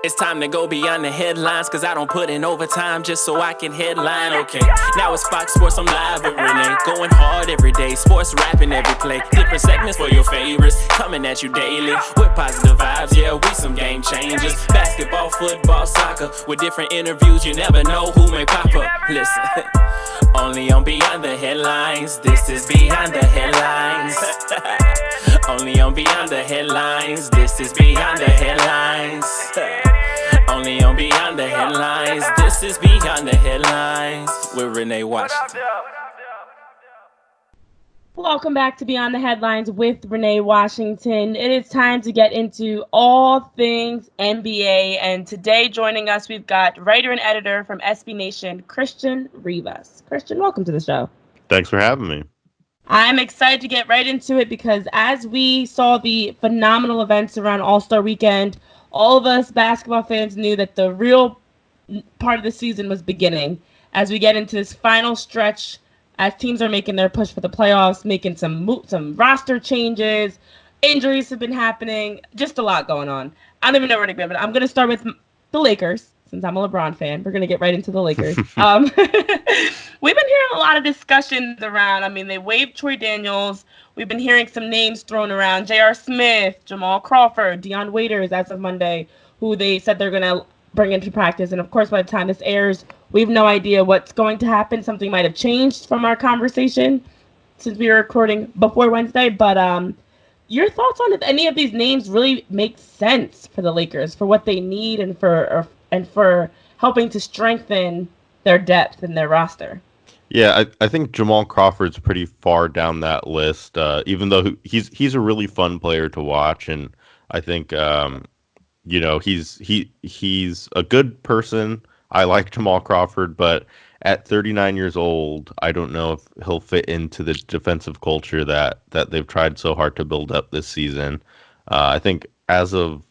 It's time to go beyond the headlines, cause I don't put in overtime just so I can headline. Okay, now it's Fox Sports, I'm live with Renee. Going hard every day, sports rapping every play. Different segments for your favorites, coming at you daily with positive vibes. Yeah, we some game changers. Basketball, football, soccer, with different interviews, you never know who may pop up. Listen, only on Beyond the Headlines. This is Beyond the Headlines. Only on Beyond the Headlines. This is Beyond the Headlines. Only on Beyond the Headlines. This is Beyond the Headlines with Renee Washington. Welcome back to Beyond the Headlines with Renee Washington. It is time to get into all things NBA, and today joining us, we've got writer and editor from SB Nation, Christian Rivas. Christian, welcome to the show. Thanks for having me. I'm excited to get right into it because as we saw the phenomenal events around All-Star Weekend, all of us basketball fans knew that the real part of the season was beginning as we get into this final stretch as teams are making their push for the playoffs, making some roster changes, injuries have been happening, just a lot going on. I don't even know where to begin, but I'm going to start with the Lakers, since I'm a LeBron fan. We're going to get right into the Lakers. We've been hearing a lot of discussions around. I mean, they waived Troy Daniels. We've been hearing some names thrown around. J.R. Smith, Jamal Crawford, Dion Waiters as of Monday, who they said they're going to bring into practice. And, of course, by the time this airs, we have no idea what's going to happen. Something might have changed from our conversation since we were recording before Wednesday. But your thoughts on if any of these names really make sense for the Lakers, for what they need and for helping to strengthen their depth in their roster? Yeah, I think Jamal Crawford's pretty far down that list, even though he's a really fun player to watch. And I think, he's a good person. I like Jamal Crawford, but at 39 years old, I don't know if he'll fit into the defensive culture that they've tried so hard to build up this season. I think as of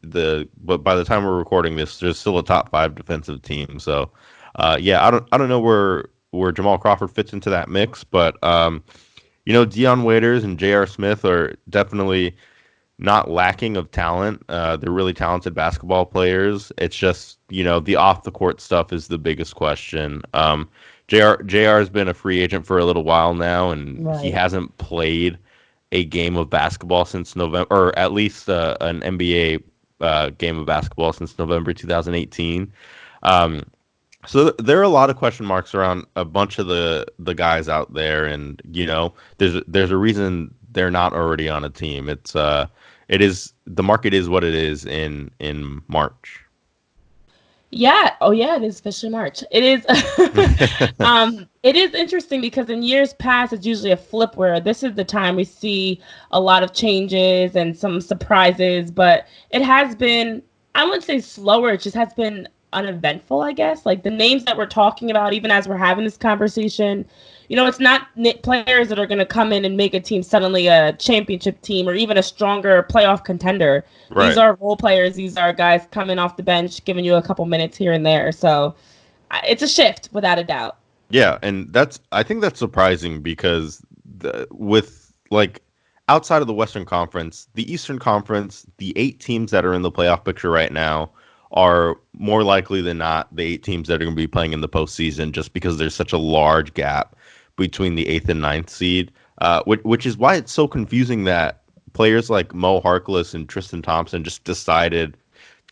but by the time we're recording this, there's still a top 5 defensive team. So, I don't know where Jamal Crawford fits into that mix, but Dion Waiters and J.R. Smith are definitely not lacking of talent. They're really talented basketball players. It's just, the off the court stuff is the biggest question. JR has been a free agent for a little while now, and Right. He hasn't played a game of basketball since November, or at least an NBA game of basketball since November 2018. So there are a lot of question marks around a bunch of the guys out there, and there's a reason they're not already on a team. The market is what it is in March. Yeah. Oh, yeah. It is officially March. It is. It is interesting because in years past, it's usually a flip where this is the time we see a lot of changes and some surprises. But it has been, I wouldn't say slower. It just has been uneventful, I guess. Like the names that we're talking about, even as we're having this conversation, it's not players that are going to come in and make a team suddenly a championship team or even a stronger playoff contender. Right. These are role players. These are guys coming off the bench, giving you a couple minutes here and there. So it's a shift without a doubt. Yeah, and I think that's surprising because outside of the Western Conference, the Eastern Conference, the 8 teams that are in the playoff picture right now are more likely than not the 8 teams that are going to be playing in the postseason, just because there's such a large gap between the 8th and 9th seed, which is why it's so confusing that players like Mo Harkless and Tristan Thompson just decided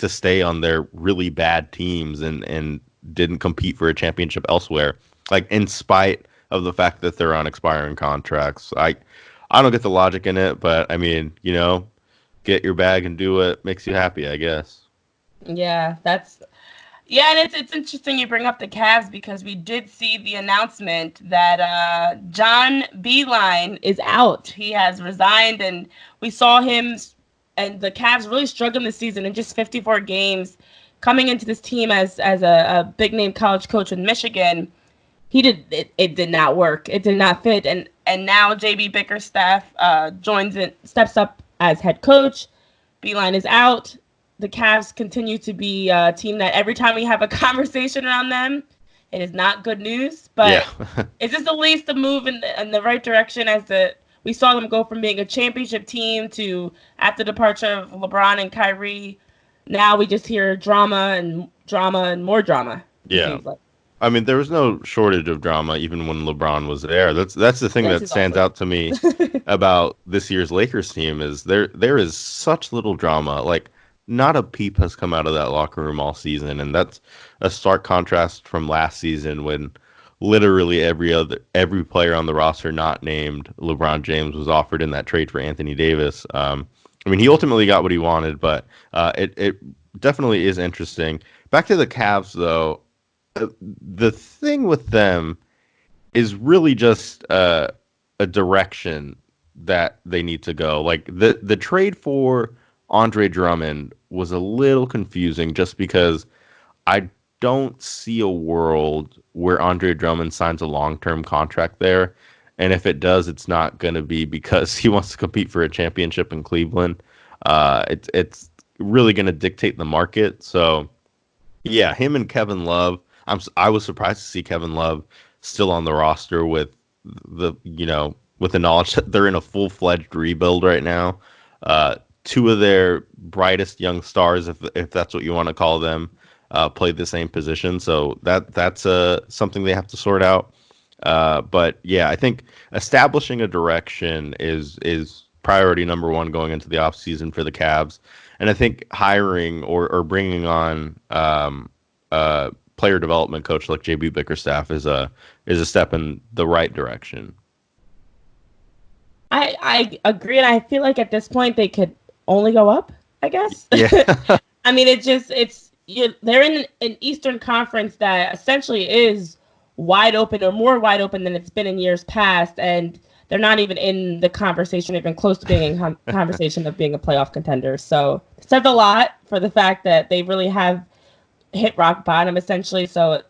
to stay on their really bad teams and didn't compete for a championship elsewhere, like in spite of the fact that they're on expiring contracts. I don't get the logic in it, but I mean, get your bag and do what makes you happy, I guess. Yeah, and it's interesting you bring up the Cavs because we did see the announcement that John Beilein is out. He has resigned, and we saw him and the Cavs really struggling this season in just 54 games. Coming into this team as a big name college coach in Michigan, it did not work. It did not fit, and now JB Bickerstaff steps up as head coach. Beilein is out. The Cavs continue to be a team that every time we have a conversation around them, it is not good news. But Yeah. Is this at least a move in the right direction we saw them go from being a championship team to, after the departure of LeBron and Kyrie, now we just hear drama and more drama. It Yeah. seems like. I mean, there was no shortage of drama even when LeBron was there. That's the thing Yes, that he's stands also. out to me about this year's Lakers team is there is such little drama. Like not a peep has come out of that locker room all season, and that's a stark contrast from last season when literally every player on the roster not named LeBron James was offered in that trade for Anthony Davis. I mean, he ultimately got what he wanted, but it definitely is interesting. Back to the Cavs though, the thing with them is really just a direction that they need to go. Like the trade for Andre Drummond was a little confusing just because I don't see a world where Andre Drummond signs a long-term contract there. And if it does, it's not going to be because he wants to compete for a championship in Cleveland. It's really going to dictate the market. So yeah, him and Kevin Love. I was surprised to see Kevin Love still on the roster with with the knowledge that they're in a full-fledged rebuild right now. Two of their brightest young stars, if that's what you want to call them, played the same position. So that's something they have to sort out. But yeah, I think establishing a direction is priority number one going into the offseason for the Cavs. And I think hiring or bringing on player development coach like JB Bickerstaff is a step in the right direction. I agree, and I feel like at this point they could only go up, I guess. Yeah. I mean, they're in an Eastern Conference that essentially is wide open or more wide open than it's been in years past, and they're not even in the conversation, even close to being in conversation of being a playoff contender. So it says a lot for the fact that they really have hit rock bottom, essentially. So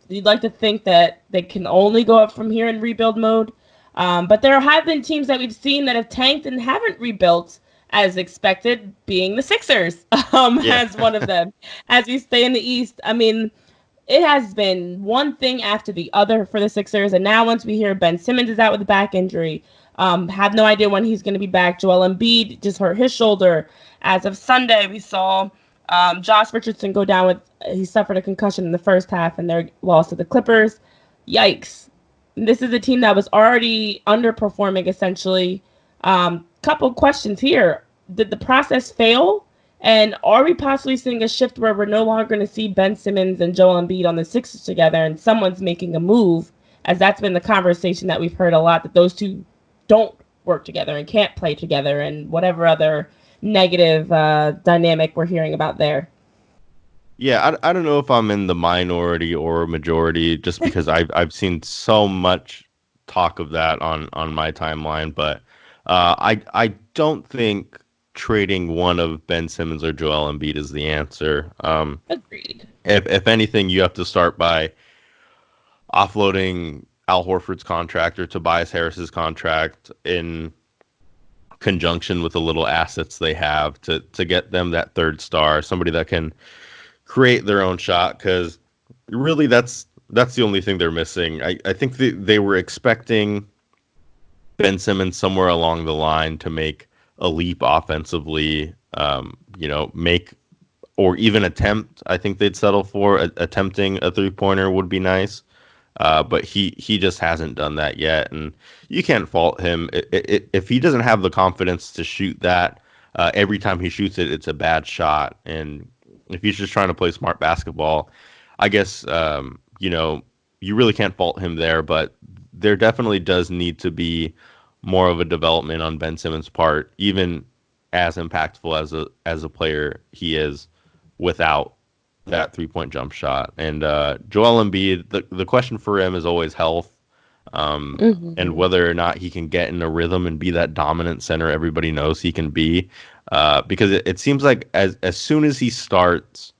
you'd like to think that they can only go up from here in rebuild mode. But there have been teams that we've seen that have tanked and haven't rebuilt as expected, being the Sixers as one of them. As we stay in the East, I mean, it has been one thing after the other for the Sixers. And now once we hear Ben Simmons is out with a back injury, have no idea when he's going to be back. Joel Embiid just hurt his shoulder. As of Sunday, we saw Josh Richardson go down he suffered a concussion in the first half and they're lost to the Clippers. Yikes. This is a team that was already underperforming, essentially. Couple questions here. Did the process fail? And are we possibly seeing a shift where we're no longer going to see Ben Simmons and Joel Embiid on the Sixers together and someone's making a move? As that's been the conversation that we've heard a lot, that those two don't work together and can't play together and whatever other negative dynamic we're hearing about there. Yeah, I don't know if I'm in the minority or majority just because I've seen so much talk of that on my timeline, but I don't think trading one of Ben Simmons or Joel Embiid is the answer. Agreed. If anything, you have to start by offloading Al Horford's contract or Tobias Harris's contract in conjunction with the little assets they have to get them that third star, somebody that can create their own shot, because really that's the only thing they're missing. I think they were expecting Ben Simmons somewhere along the line to make a leap offensively, make or even attempt. I think they'd settle for attempting a three-pointer would be nice, but he just hasn't done that yet, and you can't fault him. If he doesn't have the confidence to shoot that, every time he shoots it, it's a bad shot, and if he's just trying to play smart basketball, I guess, you really can't fault him there, but there definitely does need to be more of a development on Ben Simmons' part, even as impactful as a player he is without that three-point jump shot. And Joel Embiid, the question for him is always health, and whether or not he can get in a rhythm and be that dominant center everybody knows he can be. Because it seems like as soon as he starts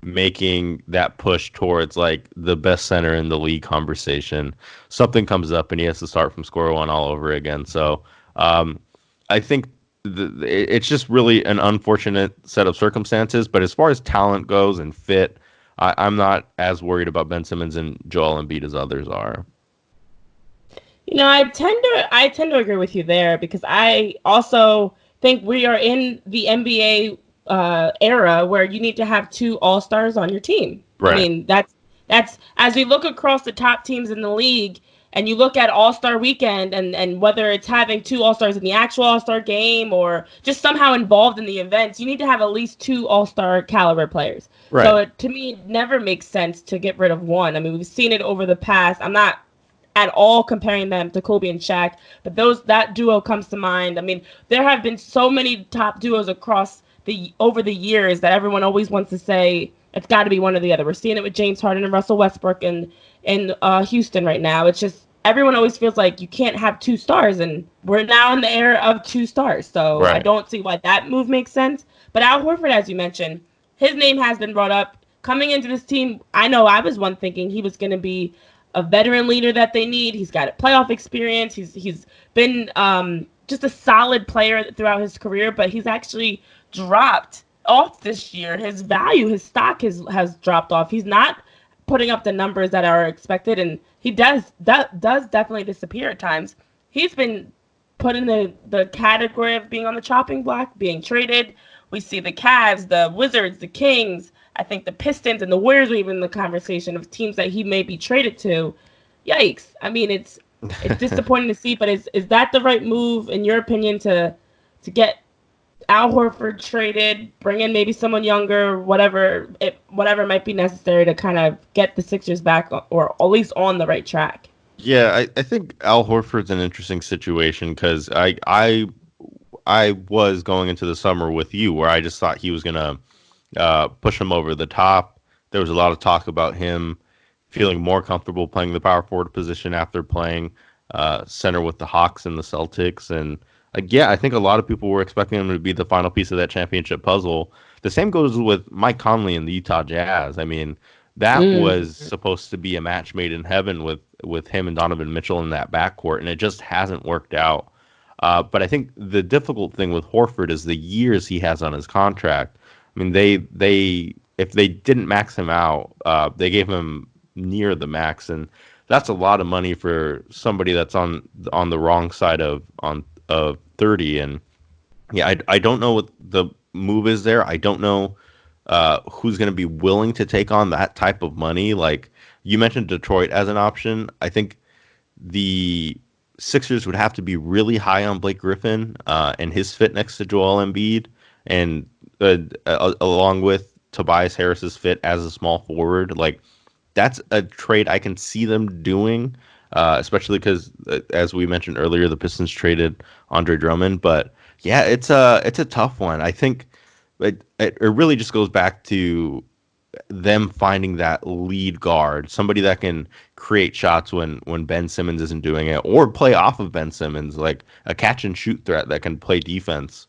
making that push towards like the best center in the league conversation, something comes up and he has to start from square one all over again. So I think it's just really an unfortunate set of circumstances. But as far as talent goes and fit, I'm not as worried about Ben Simmons and Joel Embiid as others are. I tend to agree with you there, because I also think we are in the NBA era where you need to have 2 all-stars on your team. Right. I mean, that's as we look across the top teams in the league and you look at All-Star weekend and whether it's having 2 all-stars in the actual All-Star game or just somehow involved in the events, you need to have at least 2 all-star caliber players. Right. So to me, it never makes sense to get rid of one. I mean, we've seen it over the past. I'm not at all comparing them to Kobe and Shaq, but that duo comes to mind. I mean, there have been so many top duos over the years that everyone always wants to say it's got to be one or the other. We're seeing it with James Harden and Russell Westbrook in Houston right now. It's just everyone always feels like you can't have 2 stars, and we're now in the era of 2 stars. So right. I don't see why that move makes sense. But Al Horford, as you mentioned, his name has been brought up. Coming into this team, I know I was one thinking he was going to be a veteran leader that they need. He's got a playoff experience. He's been just a solid player throughout his career, but he's actually dropped off this year. His value, his stock has dropped off. He's not putting up the numbers that are expected, and he does definitely disappear at times. He's been put in the category of being on the chopping block, being traded. We see the Cavs, the Wizards, the Kings, I think the Pistons and the Warriors were even in the conversation of teams that he may be traded to. Yikes. I mean, it's disappointing to see, but is that the right move, in your opinion, to get Al Horford traded, bring in maybe someone younger, whatever might be necessary to kind of get the Sixers back or at least on the right track? Yeah, I think Al Horford's an interesting situation because I was going into the summer with you where I just thought he was going to push him over the top. There was a lot of talk about him feeling more comfortable playing the power forward position after playing center with the Hawks and the Celtics. And yeah, I think a lot of people were expecting him to be the final piece of that championship puzzle. The same goes with Mike Conley and the Utah Jazz. I mean, that was supposed to be a match made in heaven with him and Donovan Mitchell in that backcourt, and it just hasn't worked out. But I think the difficult thing with Horford is the years he has on his contract. I mean, they if they didn't max him out, they gave him near the max, and that's a lot of money for somebody that's on the wrong side of 30. And yeah, I don't know what the move is there. I don't know who's going to be willing to take on that type of money. Like you mentioned Detroit as an option. I think the Sixers would have to be really high on Blake Griffin and his fit next to Joel Embiid, and along with Tobias Harris's fit as a small forward. Like that's a trade I can see them doing, especially because, as we mentioned earlier, the Pistons traded Andre Drummond. But yeah, it's a tough one. I think it really just goes back to them finding that lead guard, somebody that can create shots when Ben Simmons isn't doing it, or play off of Ben Simmons, like a catch and shoot threat that can play defense.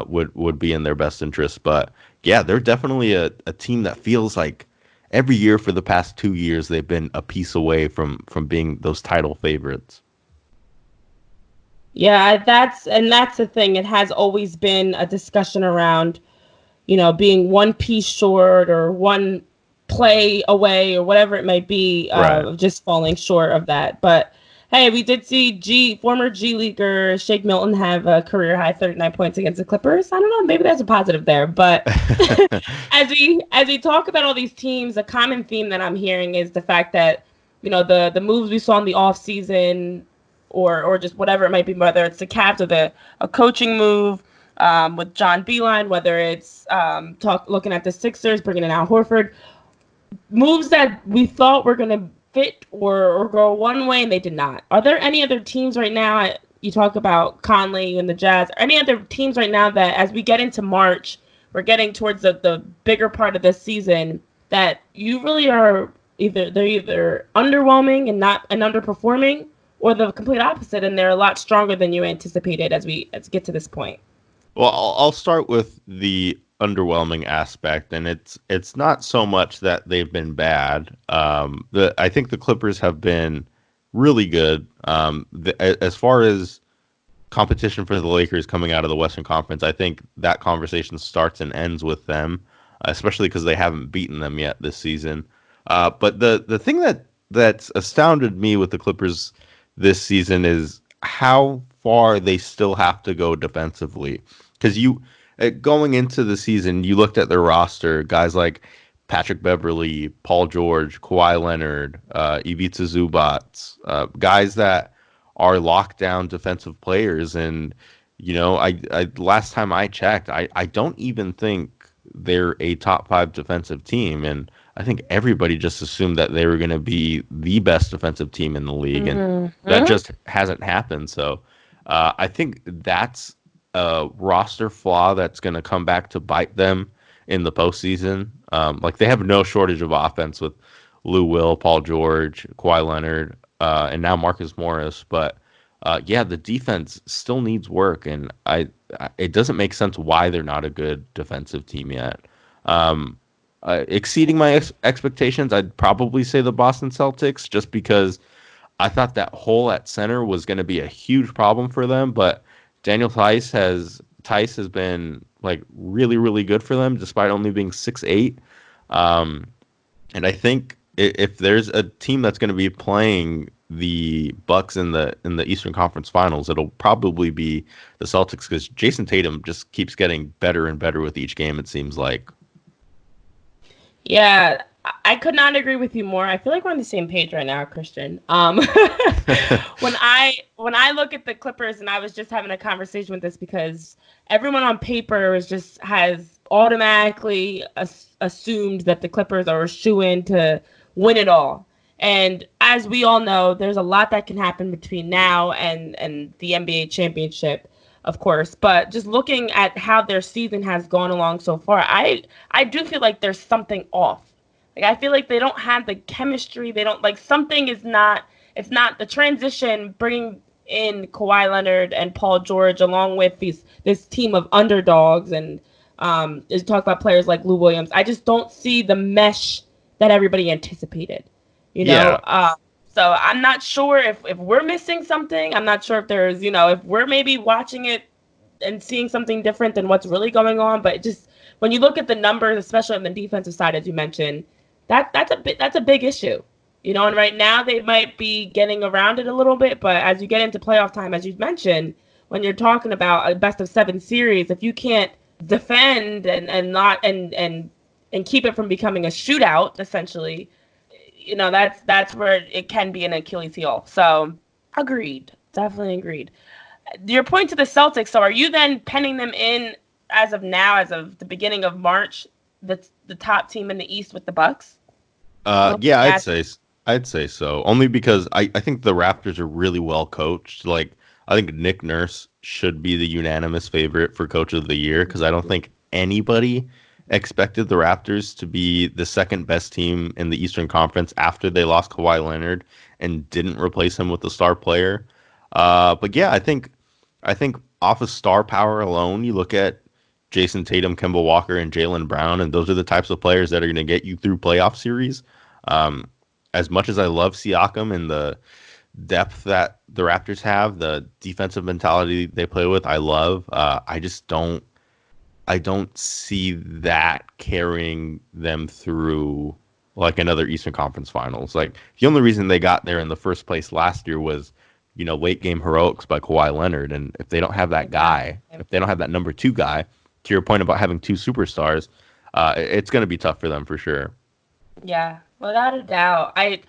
Would be in their best interest. But yeah, they're definitely a team that feels like every year for the past 2 years they've been a piece away from being those title favorites. Yeah, that's the thing. It has always been a discussion around, being one piece short or one play away or whatever it might be, Right. just falling short of that. But hey, we did see former G Leaguer Shake Milton have a career high 39 points against the Clippers. I don't know, maybe there's a positive there. But as we talk about all these teams, a common theme that I'm hearing is the fact that, the moves we saw in the offseason or just whatever it might be, whether it's the Cavs or a coaching move with John Beilein, whether it's looking at the Sixers, bringing in Al Horford, moves that we thought were going to fit or go one way and they did not. Are there any other teams right now? You talk about Conley and the Jazz. Any other teams right now that, as we get into March, we're getting towards the bigger part of this season, that you really are either underwhelming and underperforming, or the complete opposite, and they're a lot stronger than you anticipated as we get to this point? Well, I'll start with the underwhelming aspect, and it's not so much that they've been bad. I think the Clippers have been really good. As far as competition for the Lakers coming out of the Western Conference, I think that conversation starts and ends with them, especially because they haven't beaten them yet this season. But the thing that's astounded me with the Clippers this season is how far they still have to go defensively. Because going into the season, you looked at their roster, guys like Patrick Beverley, Paul George, Kawhi Leonard, Ivica Zubac, guys that are lockdown defensive players. And, I last time I checked, I don't even think they're a top 5 defensive team. And I think everybody just assumed that they were going to be the best defensive team in the league. And that just hasn't happened. So I think that's a roster flaw that's going to come back to bite them in the postseason. Like, they have no shortage of offense with Lou Will, Paul George, Kawhi Leonard, and now Marcus Morris. But the defense still needs work, and it doesn't make sense why they're not a good defensive team yet. Exceeding my expectations, I'd probably say the Boston Celtics, just because I thought that hole at center was going to be a huge problem for them. But Daniel Tice has been like really, really good for them, despite only being 6'8". And I think if there's a team that's going to be playing the Bucks in the Eastern Conference Finals, it'll probably be the Celtics, because Jason Tatum just keeps getting better and better with each game, it seems like. Yeah, I could not agree with you more. I feel like we're on the same page right now, Christian. When I look at the Clippers, and I was just having a conversation with this because everyone on paper has automatically assumed that the Clippers are a shoo-in to win it all. And as we all know, there's a lot that can happen between now and the NBA championship, of course. But just looking at how their season has gone along so far, I do feel like there's something off. Like, I feel like they don't have the chemistry. They don't, like, something is not, it's not the transition, bringing in Kawhi Leonard and Paul George along with this team of underdogs, and talk about players like Lou Williams. I just don't see the mesh that everybody anticipated. Yeah. So I'm not sure if we're missing something. I'm not sure if there's, if we're maybe watching it and seeing something different than what's really going on. But just when you look at the numbers, especially on the defensive side, as you mentioned, that's a big issue. And right now they might be getting around it a little bit, but as you get into playoff time, as you mentioned, when you're talking about a best of 7 series, if you can't defend and keep it from becoming a shootout, essentially, that's where it can be an Achilles heel. So, definitely agreed. Your point to the Celtics. So, are you then penning them in as of now, as of the beginning of March, the top team in the East with the Bucks? Yeah, I'd say so. Only because I think the Raptors are really well coached. Like, I think Nick Nurse should be the unanimous favorite for Coach of the Year, because I don't think anybody expected the Raptors to be the second best team in the Eastern Conference after they lost Kawhi Leonard and didn't replace him with a star player. But yeah, I think off of star power alone, you look at Jason Tatum, Kemba Walker, and Jaylen Brown, and those are the types of players that are going to get you through playoff series. As much as I love Siakam and the depth that the Raptors have, the defensive mentality they play with, I love. I don't see that carrying them through like another Eastern Conference Finals. Like, the only reason they got there in the first place last year was, late game heroics by Kawhi Leonard. And if they don't have that guy, if they don't have that number 2 guy, to your point about having 2 superstars, it's going to be tough for them for sure. Yeah, without a doubt. I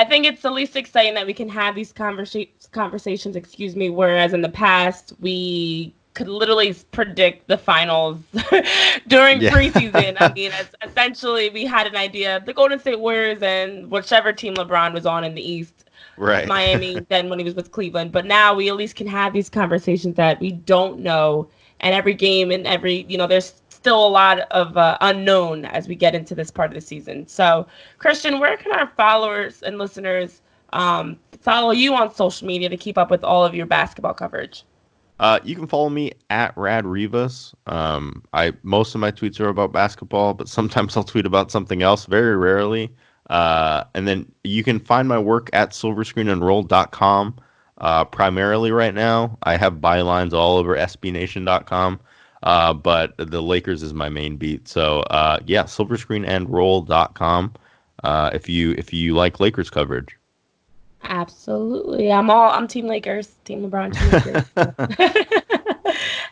think it's the least exciting that we can have these conversations, whereas in the past we could literally predict the finals during preseason. I mean, essentially we had an idea, the Golden State Warriors and whichever team LeBron was on in the East, right? Miami, then when he was with Cleveland. But now we at least can have these conversations that we don't know, and every game and there's still a lot of unknown as we get into this part of the season. So, Christian, where can our followers and listeners follow you on social media to keep up with all of your basketball coverage? You can follow me at Rad Rivas. Most of my tweets are about basketball, but sometimes I'll tweet about something else, very rarely. And then you can find my work at silverscreenandroll.com. Primarily right now, I have bylines all over sbnation.com. But the Lakers is my main beat. So, silverscreenandroll.com. If you like Lakers coverage. Absolutely. I'm Team Lakers, Team LeBron, Team Lakers.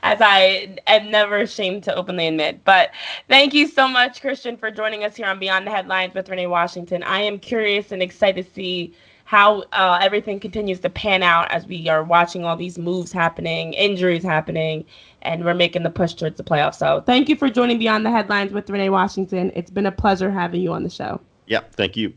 as I am never ashamed to openly admit. But thank you so much, Christian, for joining us here on Beyond the Headlines with Renee Washington. I am curious and excited to see how everything continues to pan out as we are watching all these moves happening, injuries happening, and we're making the push towards the playoffs. So thank you for joining Beyond the Headlines with Renee Washington. It's been a pleasure having you on the show. Yeah, thank you.